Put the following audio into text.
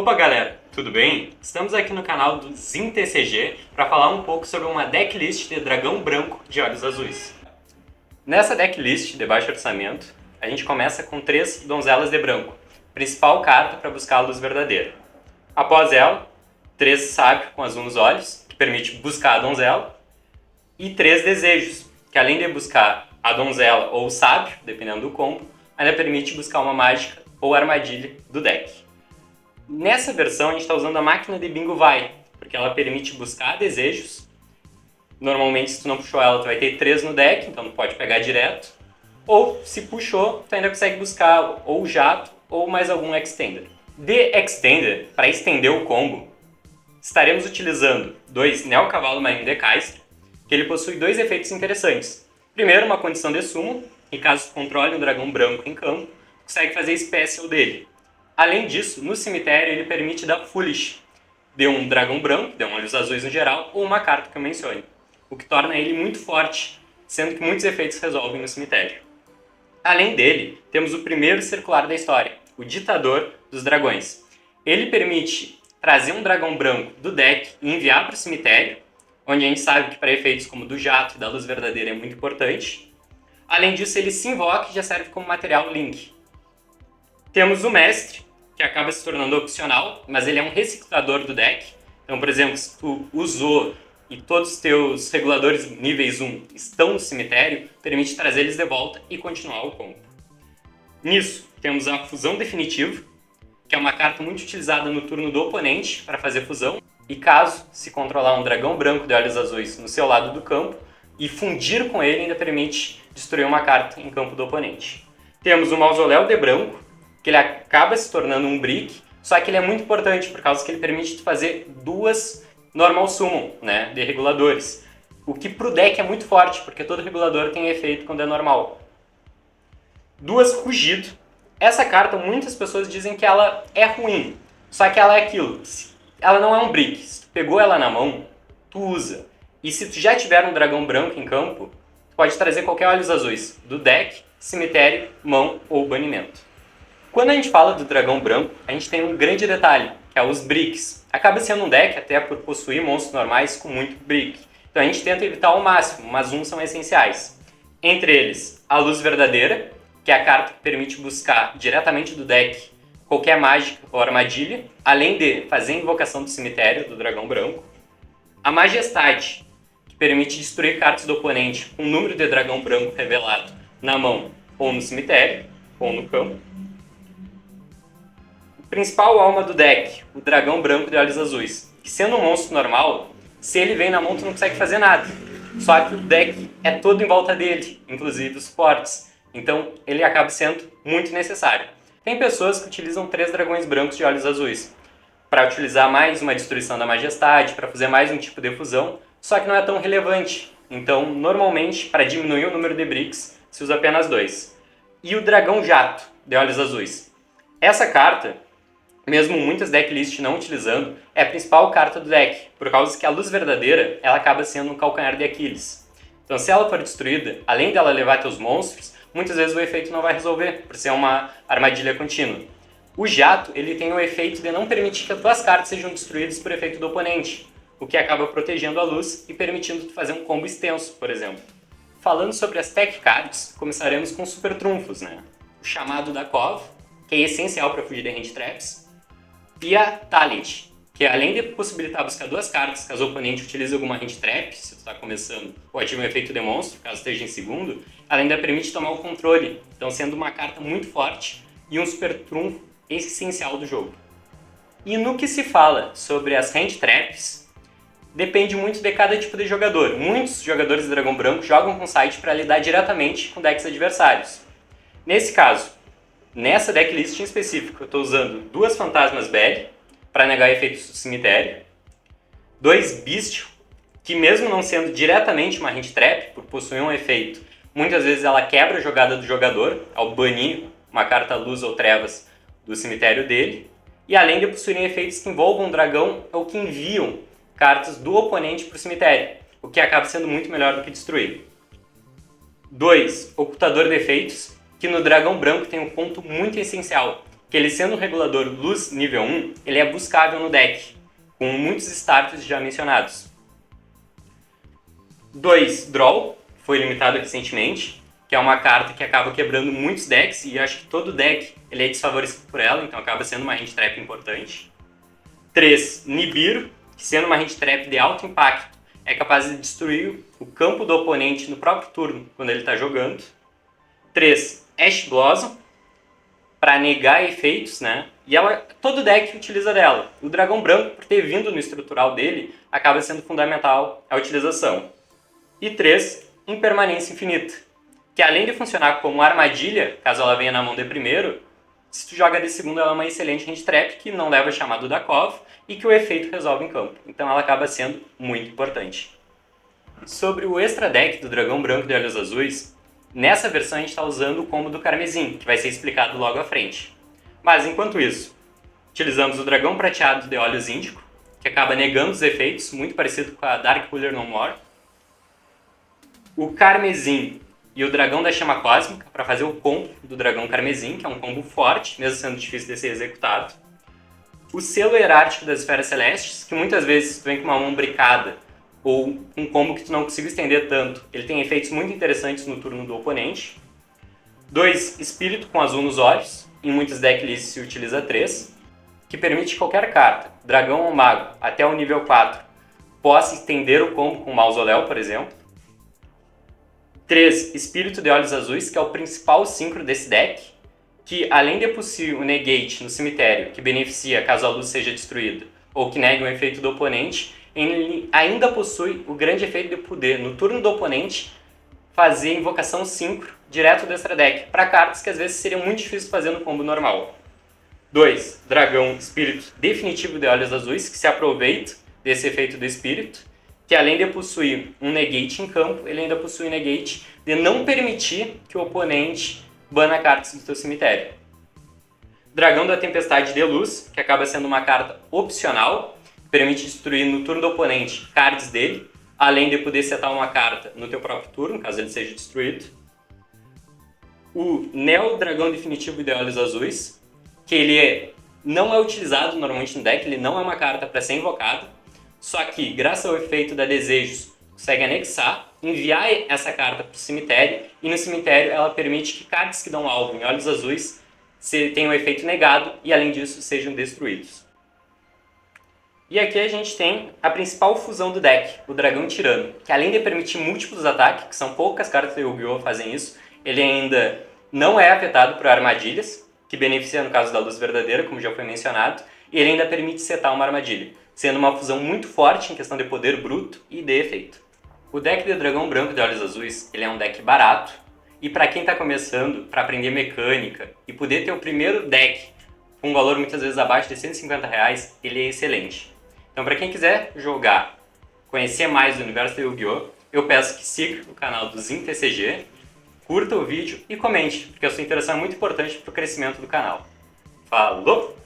Opa galera, tudo bem? Estamos aqui no canal do ZinTCG para falar um pouco sobre uma decklist de dragão branco de olhos azuis. Nessa decklist de baixo orçamento, a gente começa com 3 donzelas de branco, principal carta para buscar a luz verdadeira. Após ela, 3 sábio com azul nos olhos, que permite buscar a donzela, e 3 desejos, que além de buscar a donzela ou o sábio, dependendo do combo, ainda permite buscar uma mágica ou armadilha do deck. Nessa versão a gente está usando a máquina de Bingo Vai, porque ela permite buscar desejos. Normalmente se tu não puxou ela, tu vai ter 3 no deck, então tu pode pegar direto. Ou se puxou, tu ainda consegue buscar ou o jato ou mais algum extender. De extender, para estender o combo, estaremos utilizando 2 Neo Cavalo Marinho de Kaiser, que ele possui 2 efeitos interessantes. Primeiro, uma condição de summon, e caso tu controle um dragão branco em campo, consegue fazer special dele. Além disso, no cemitério ele permite dar Foolish de um dragão branco, de olhos azuis no geral, ou uma carta que eu mencione, o que torna ele muito forte, sendo que muitos efeitos resolvem no cemitério. Além dele, temos o primeiro circular da história, o Ditador dos Dragões. Ele permite trazer um dragão branco do deck e enviar para o cemitério, onde a gente sabe que para efeitos como do jato e da luz verdadeira é muito importante. Além disso, ele se invoca e já serve como material link. Temos o Mestre, que acaba se tornando opcional, mas ele é um reciclador do deck. Então, por exemplo, se tu usou e todos os teus reguladores níveis 1 estão no cemitério, permite trazer eles de volta e continuar o combo. Nisso, temos a Fusão Definitiva, que é uma carta muito utilizada no turno do oponente para fazer fusão, e caso se controlar um dragão branco de olhos azuis no seu lado do campo, e fundir com ele ainda permite destruir uma carta em campo do oponente. Temos o Mausoléu de Branco, que ele acaba se tornando um brick, só que ele é muito importante por causa que ele permite fazer 2 normal summon, né, de reguladores. O que pro deck é muito forte, porque todo regulador tem efeito quando é normal. 2 Rugido. Essa carta muitas pessoas dizem que ela é ruim, só que ela é aquilo. Ela não é um brick. Se tu pegou ela na mão, tu usa. E se tu já tiver um dragão branco em campo, tu pode trazer qualquer olhos azuis, do deck, cemitério, mão ou banimento. Quando a gente fala do dragão branco, a gente tem um grande detalhe, que é os bricks. Acaba sendo um deck até por possuir monstros normais com muito brick. Então a gente tenta evitar ao máximo, mas uns são essenciais. Entre eles, a Luz Verdadeira, que é a carta que permite buscar diretamente do deck qualquer mágica ou armadilha, além de fazer a invocação do cemitério do dragão branco. A Majestade, que permite destruir cartas do oponente com um número de dragão branco revelado na mão ou no cemitério, ou no campo. Principal alma do deck, o dragão branco de olhos azuis, que sendo um monstro normal, se ele vem na mão tu não consegue fazer nada, só que o deck é todo em volta dele, inclusive os suportes, então ele acaba sendo muito necessário. Tem pessoas que utilizam 3 dragões brancos de olhos azuis, para utilizar mais uma destruição da majestade, para fazer mais um tipo de fusão, só que não é tão relevante, então normalmente para diminuir o número de bricks se usa apenas 2. E o dragão jato de olhos azuis. Essa carta, mesmo muitas decklists não utilizando, é a principal carta do deck, por causa que a Luz Verdadeira ela acaba sendo um calcanhar de Aquiles. Então se ela for destruída, além dela levar teus monstros, muitas vezes o efeito não vai resolver, por ser uma armadilha contínua. O jato ele tem o efeito de não permitir que as tuas cartas sejam destruídas por efeito do oponente, o que acaba protegendo a luz e permitindo tu fazer um combo extenso, por exemplo. Falando sobre as tech cards, começaremos com super trunfos, né? O chamado da Cove, que é essencial para fugir de hand traps, e a Talent, que além de possibilitar buscar 2 cartas caso o oponente utilize alguma hand trap, se tu está começando, ou ative um efeito de monstro, caso esteja em segundo, ela ainda permite tomar o controle, então sendo uma carta muito forte e um super trunfo essencial do jogo. E no que se fala sobre as hand traps, depende muito de cada tipo de jogador. Muitos jogadores de dragão branco jogam com site para lidar diretamente com decks adversários. Nesse caso, nessa decklist em específico, eu estou usando 2 Fantasmas Belly para negar efeitos do cemitério, 2 Bestial, que mesmo não sendo diretamente uma hand trap, por possuir um efeito, muitas vezes ela quebra a jogada do jogador ao banir uma carta luz ou trevas do cemitério dele, e além de possuírem efeitos que envolvam um dragão ou que enviam cartas do oponente para o cemitério, o que acaba sendo muito melhor do que destruir. 2 Ocultador de Efeitos, que no dragão branco tem um ponto muito essencial, que ele sendo um regulador luz nível 1, ele é buscável no deck, com muitos starters já mencionados. 2. Draw, foi limitado recentemente, que é uma carta que acaba quebrando muitos decks, e acho que todo deck ele é desfavorecido por ela, então acaba sendo uma hand trap importante. 3. Nibiru, que sendo uma hand trap de alto impacto, é capaz de destruir o campo do oponente no próprio turno, quando ele está jogando. 3. Ash Blossom, para negar efeitos, né? E todo deck utiliza dela. O dragão branco, por ter vindo no estrutural dele, acaba sendo fundamental a utilização. E 3. Impermanência Infinita, que além de funcionar como armadilha, caso ela venha na mão de primeiro, se tu joga de segundo ela é uma excelente hand trap que não leva chamado da Kov e que o efeito resolve em campo. Então ela acaba sendo muito importante. Sobre o extra deck do dragão branco de olhos azuis, nessa versão a gente está usando o combo do Carmesim, que vai ser explicado logo à frente. Mas enquanto isso, utilizamos o dragão prateado de olhos índico, que acaba negando os efeitos, muito parecido com a Dark Ruler No More. O Carmesim e o dragão da chama cósmica, para fazer o combo do dragão Carmesim, que é um combo forte, mesmo sendo difícil de ser executado. O selo hierárquico das esferas celestes, que muitas vezes tu vem com uma mão bricada, ou um combo que tu não consiga estender tanto, ele tem efeitos muito interessantes no turno do oponente. 2. Espírito com azul nos olhos, em muitos decklists se utiliza 3, que permite que qualquer carta, dragão ou mago, até o nível 4, possa estender o combo com mausoléu, por exemplo. 3. Espírito de olhos azuis, que é o principal synchro desse deck, que além de possuir o negate no cemitério, que beneficia caso a luz seja destruída, ou que nega o efeito do oponente, ele ainda possui o grande efeito de poder, no turno do oponente, fazer invocação synchro direto do extra deck, para cartas que às vezes seriam muito difíceis de fazer no combo normal. 2. Dragão espírito definitivo de olhos azuis, que se aproveita desse efeito do espírito, que além de possuir um negate em campo, ele ainda possui um negate de não permitir que o oponente bana cartas do seu cemitério. Dragão da Tempestade de Luz, que acaba sendo uma carta opcional, que permite destruir no turno do oponente cards dele, além de poder setar uma carta no teu próprio turno, caso ele seja destruído. O Neo Dragão Definitivo de Olhos Azuis, que ele não é utilizado normalmente no deck, ele não é uma carta para ser invocada, só que, graças ao efeito da Desejos, consegue anexar, enviar essa carta para o cemitério, e no cemitério ela permite que cartas que dão alvo em olhos azuis tenham um efeito negado e, além disso, sejam destruídos. E aqui a gente tem a principal fusão do deck, o Dragão Tirano, que além de permitir múltiplos ataques, que são poucas cartas de Yu-Gi-Oh! Fazem isso, ele ainda não é afetado por armadilhas, que beneficia no caso da luz verdadeira, como já foi mencionado, e ele ainda permite setar uma armadilha, sendo uma fusão muito forte em questão de poder bruto e de efeito. O deck de Dragão Branco de Olhos Azuis, ele é um deck barato, e para quem está começando, para aprender mecânica e poder ter o primeiro deck com um valor muitas vezes abaixo de R$150, ele é excelente. Então para quem quiser jogar, conhecer mais do universo do Yu-Gi-Oh!, eu peço que siga o canal do ZinTCG, curta o vídeo e comente, porque a sua interação é muito importante para o crescimento do canal. Falou!